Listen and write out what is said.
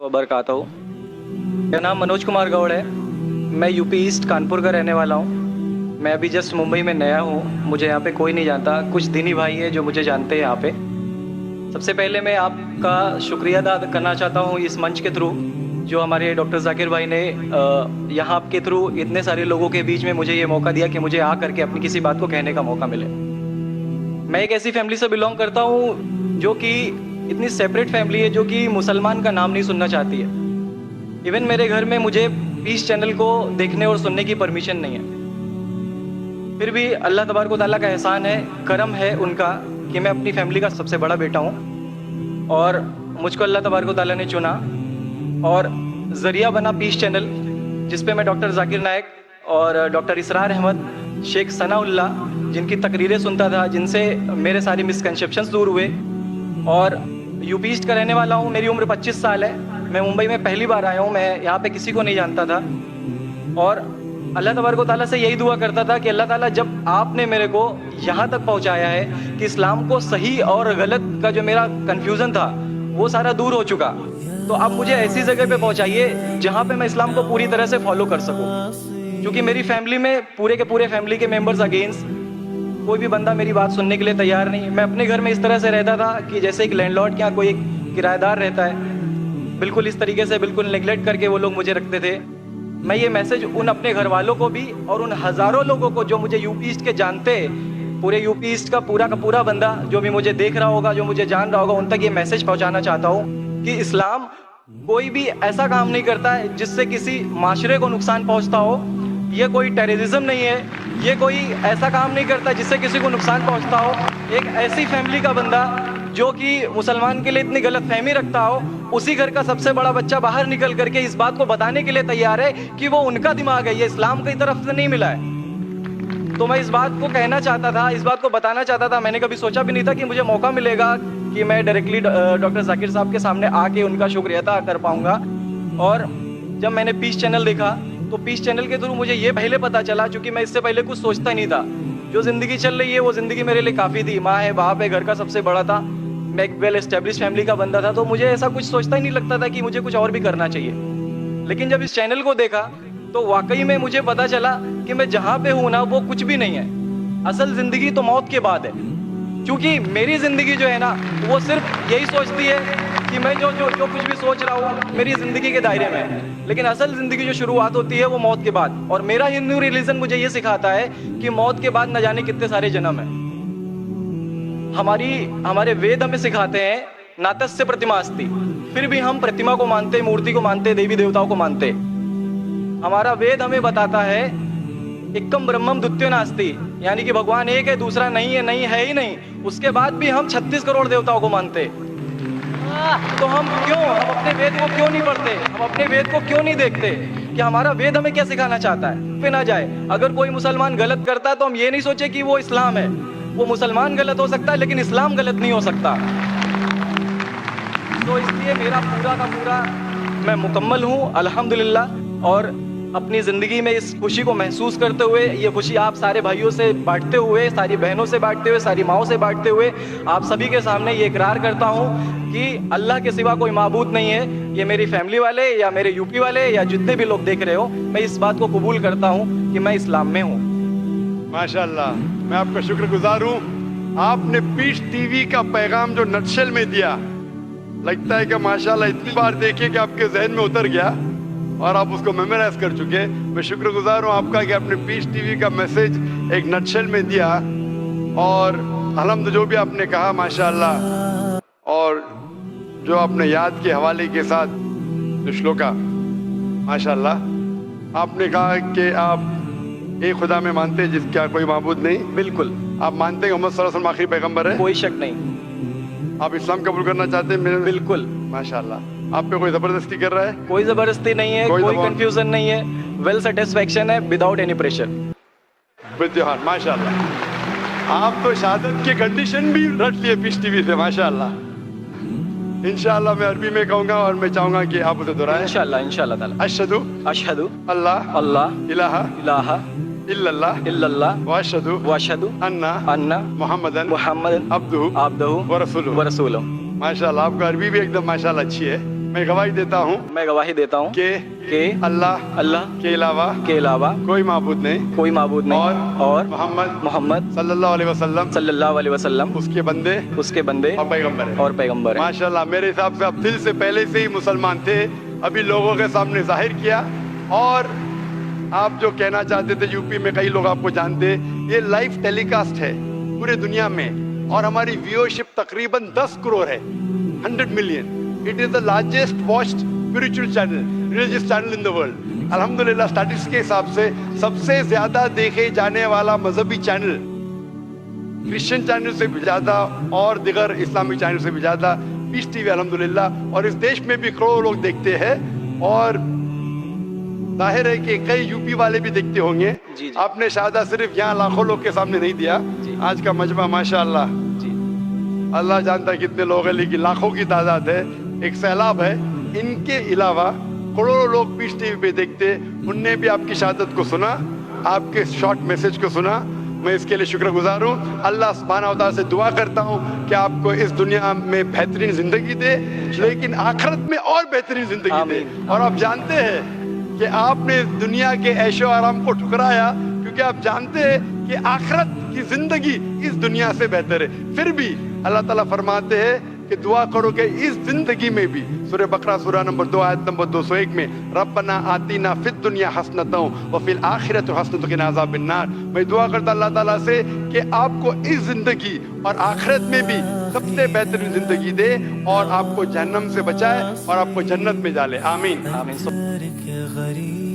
वबरकातहू। मेरा नाम मनोज कुमार गौड़ है। मैं यूपी ईस्ट कानपुर का रहने वाला हूँ। मैं अभी जस्ट मुंबई में नया हूँ, मुझे यहाँ पे कोई नहीं जानता। कुछ दीनी भाई है जो मुझे जानते हैं यहाँ पे। सबसे पहले मैं आपका शुक्रिया अदा करना चाहता हूँ इस मंच के थ्रू, जो हमारे डॉक्टर जाकिर भाई ने यहाँ आपके थ्रू इतने सारे लोगों के बीच में मुझे ये मौका दिया कि मुझे आ करके अपनी किसी बात को कहने का मौका मिले। मैं एक ऐसी फैमिली से बिलोंग करता हूँ जो कि इतनी सेपरेट फैमिली है, जो कि मुसलमान का नाम नहीं सुनना चाहती है। इवन मेरे घर में मुझे पीस चैनल को देखने और सुनने की परमिशन नहीं है। फिर भी अल्लाह तबारक व तआला का एहसान है, करम है उनका कि मैं अपनी फैमिली का सबसे बड़ा बेटा हूँ और मुझको अल्लाह तबारक व तआला ने चुना और ज़रिया बना पीस चैनल, जिस पे मैं डॉक्टर जाकिर नायक और डॉक्टर इसरार अहमद, शेख सनाउल्लाह जिनकी तकरीरें सुनता था, जिनसे मेरे सारे मिसकंसेप्शंस दूर हुए। और यूपी ईस्ट का रहने वाला हूँ। मेरी उम्र 25 साल है। मैं मुंबई में पहली बार आया हूँ। मैं यहाँ पे किसी को नहीं जानता था और अल्लाह तबारक व तआला से यही दुआ करता था कि अल्लाह ताला जब आपने मेरे को यहाँ तक पहुँचाया है कि इस्लाम को सही और गलत का जो मेरा कन्फ्यूज़न था वो सारा दूर हो चुका, तो अब मुझे ऐसी जगह पे पहुँचाइए जहाँ पे मैं इस्लाम को पूरी तरह से फॉलो कर सकूँ। क्योंकि मेरी फैमिली में पूरे के पूरे फैमिली के मेंबर्स अगेंस्ट, कोई भी बंदा मेरी बात सुनने के लिए तैयार नहीं। मैं अपने घर में इस तरह से रहता था कि जैसे एक लैंडलॉर्ड के यहाँ कोई एक किराएदार रहता है, बिल्कुल इस तरीके से बिल्कुल नेगलेक्ट करके वो लोग मुझे रखते थे। मैं ये मैसेज उन अपने घर वालों को भी और उन हज़ारों लोगों को जो मुझे यूपी ईस्ट के जानते, पूरे यूपी ईस्ट का पूरा बंदा जो भी मुझे देख रहा होगा, जो मुझे जान रहा होगा, उन तक ये मैसेज पहुँचाना चाहता हूँ कि इस्लाम कोई भी ऐसा काम नहीं करता है जिससे किसी माशरे को नुकसान पहुँचता हो। ये कोई टेररिज्म नहीं है, ये कोई ऐसा काम नहीं करता जिससे किसी को नुकसान पहुंचता हो। एक ऐसी फैमिली का बंदा जो कि मुसलमान के लिए इतनी गलत फहमी रखता हो, उसी घर का सबसे बड़ा बच्चा बाहर निकल करके इस बात को बताने के लिए तैयार है कि वो उनका दिमाग है, ये इस्लाम की तरफ से नहीं मिला है। तो मैं इस बात को कहना चाहता था, इस बात को बताना चाहता था। मैंने कभी सोचा भी नहीं था कि मुझे मौका मिलेगा कि मैं डायरेक्टली डॉक्टर जाकिर साहब के सामने आके उनका शुक्रिया अदा कर पाऊँगा। और जब मैंने पीस चैनल देखा तो पीस चैनल के थ्रू मुझे ये पहले पता चला, क्योंकि मैं इससे पहले कुछ सोचता नहीं था। जो ज़िंदगी चल रही है वो ज़िंदगी मेरे लिए काफ़ी थी। माँ है, बाप है, घर का सबसे बड़ा था, मैं एक वेल एस्टेब्लिश फैमिली का बंदा था, तो मुझे ऐसा कुछ सोचता ही नहीं लगता था कि मुझे कुछ और भी करना चाहिए। लेकिन जब इस चैनल को देखा तो वाकई में मुझे पता चला कि मैं जहाँ पे हूँ ना वो कुछ भी नहीं है। असल ज़िंदगी तो मौत के बाद है, क्योंकि मेरी ज़िंदगी जो है ना वो सिर्फ यही सोचती है कि मैं जो कुछ भी सोच रहा हूँ मेरी ज़िंदगी के दायरे में है। लेकिन असल ज़िंदगी जो शुरुआत होती है वो मौत के बाद। और मेरा हिंदू रिलीजन मुझे ये सिखाता है कि मौत के बाद न जाने कितने सारे जन्म हैं। हमारे वेद हमें सिखाते हैं नातस्य प्रतिमा अस्ति, फिर भी हम प्रतिमा को मानते, मूर्ति को मानते, देवी देवताओं को मानते। हमारा वेद हमें बताता है एकम ब्रह्मम द्वितीयो नास्ति, यानी कि भगवान एक है, दूसरा नहीं है ही नहीं। उसके बाद भी हम 36 करोड़ देवताओं को मानते। तो हम अपने वेद को क्यों नहीं पढ़ते, हम अपने वेद को क्यों नहीं देखते कि हमारा वेद हमें क्या सिखाना चाहता है। पे ना जाए, अगर कोई मुसलमान गलत करता है तो हम ये नहीं सोचे कि वो इस्लाम है। वो मुसलमान गलत हो सकता है लेकिन इस्लाम गलत नहीं हो सकता। तो इसलिए मेरा पूरा का पूरा मैं मुकम्मल हूँ अल्हम्दुलिल्लाह। और अपनी ज़िंदगी में इस खुशी को महसूस करते हुए, ये खुशी आप सारे भाइयों से बांटते हुए, सारी बहनों से बांटते हुए, सारी माँओं से बांटते हुए, आप सभी के सामने ये इकरार करता हूँ कि अल्लाह के सिवा कोई माबूद नहीं है। ये मेरी फैमिली वाले या मेरे यूपी वाले या जितने भी लोग देख रहे हो, मैं इस बात को कबूल करता हूँ कि मैं इस्लाम में हूँ। माशाल्लाह, मैं आपका शुक्रगुजार हूँ। आपने पीस टीवी का पैगाम जो नटशेल में दिया, लगता है कि माशाल्लाह इतनी बार देखिए कि आपके जहन में उतर गया और आप उसको मेमोराइज कर चुके। मैं शुक्रगुजार हूँ आपका कि आपने पीस टीवी का मैसेज एक नटशेल में दिया। और अल्हम्दुलिल्लाह जो भी आपने कहा माशाल्लाह, और जो आपने याद के हवाले के साथ जो श्लोका, माशाल्लाह आपने कहा कि आप एक खुदा में मानते हैं जिसका कोई माबूद नहीं। बिल्कुल। आप मानते हैं मोहम्मद सल्लल्लाहु अलैहि वसल्लम आखिरी पैगंबर है? कोई शक नहीं। आप इस्लाम कबूल करना चाहते हैं? बिल्कुल। माशाल्लाह। आप पे कोई जबरदस्ती कर रहा है? कोई जबरदस्ती नहीं है, कोई कंफ्यूजन नहीं है, वेल सेटिस्फैक्शन है विदाउट एनी प्रेशर। बिल्कुल माशाल्लाह। आप तो शहादत की कंडीशन भी रट लिए पीस टीवी से, माशाल्लाह। इंशाल्लाह मैं अरबी में कहूँगा और मैं चाहूँगा कि आप उसे दोहराएं। इंशाल्लाह ताला। अशहदु अल्लाह इलाहा इल्लल्लाह व अशहदु अन्ना मुहम्मदन अब्दुहु व रसूलुहु। माशाल्लाह, आपका अरबी भी एकदम माशाल्लाह अच्छी है। मैं गवाही देता हूँ मैं गवाही देता हूँ कि कि अल्लाह अल्लाह के अलावा के अलावा कोई माबूद नहीं कोई माबूद नहीं और मोहम्मद सल्लल्लाहु अलैहि वसल्लम सल्लल्लाहु अलैहि वसल्लम उसके बंदे उसके बंदे और पैगंबर है। और पैगंबर है। माशाल्लाह, मेरे हिसाब से आप दिल से पहले से ही मुसलमान थे, अभी लोगों के सामने जाहिर किया। और आप जो कहना चाहते थे, यूपी में कई लोग आपको जानते, ये लाइव टेलीकास्ट है पूरे दुनिया में और हमारी व्यूअरशिप तकरीबन 10 करोड़ है, 100 million. It is the largest watched spiritual channel, religious channel in the world. अल्हम्दुलिल्लाह, स्टैटिस्टिक्स के हिसाब से सबसे ज्यादा देखे जाने वाला मजहबी चैनल, क्रिश्चियन चैनल से भी ज्यादा और दिगर इस्लामिक चैनल से भी ज्यादा पीस टीवी अल्हम्दुलिल्लाह। और इस देश में भी करोड़ों लोग देखते हैं और जाहिर है कि कई यूपी वाले भी देखते होंगे। जी। आपने शाहदा सिर्फ यहाँ लाखों लोग के सामने नहीं दिया, आज का मजमा माशाअल्लाह जी। अल्लाह जानता है कितने लोग हैं, लेकिन लाखों की तादाद है, एक सैलाब है। इनके अलावा करोड़ों लोग पीस टीवी पे देखते, उनने भी आपकी शहादत को सुना, आपके शॉर्ट मैसेज को सुना। मैं इसके लिए शुक्रगुजार हूँ। अल्लाह सुब्हानहू व तआला से दुआ करता हूँ कि आपको इस दुनिया में बेहतरीन जिंदगी दे, लेकिन आखिरत में और बेहतरीन जिंदगी दे। और आप जानते हैं कि आपने दुनिया के ऐशो आराम को ठुकराया क्योंकि आप जानते हैं कि आखिरत की जिंदगी इस दुनिया से बेहतर है। फिर भी अल्लाह ताला फरमाते हैं कि दुआ करो कि इस जिंदगी में भी, सूरह बकरा सूरह नंबर 2 आयत नंबर 201 में, रब्बना आतीना फिद दुनिया हसनतों व फिल आखिरत हसनतों क़िना अज़ाबिन नार। मैं दुआ करता अल्लाह ताला से कि आपको इस जिंदगी और आखिरत में भी सबसे बेहतरीन जिंदगी दे और आपको जहन्नम से बचाए और आपको जन्नत में डाले। आमीन। आमीन।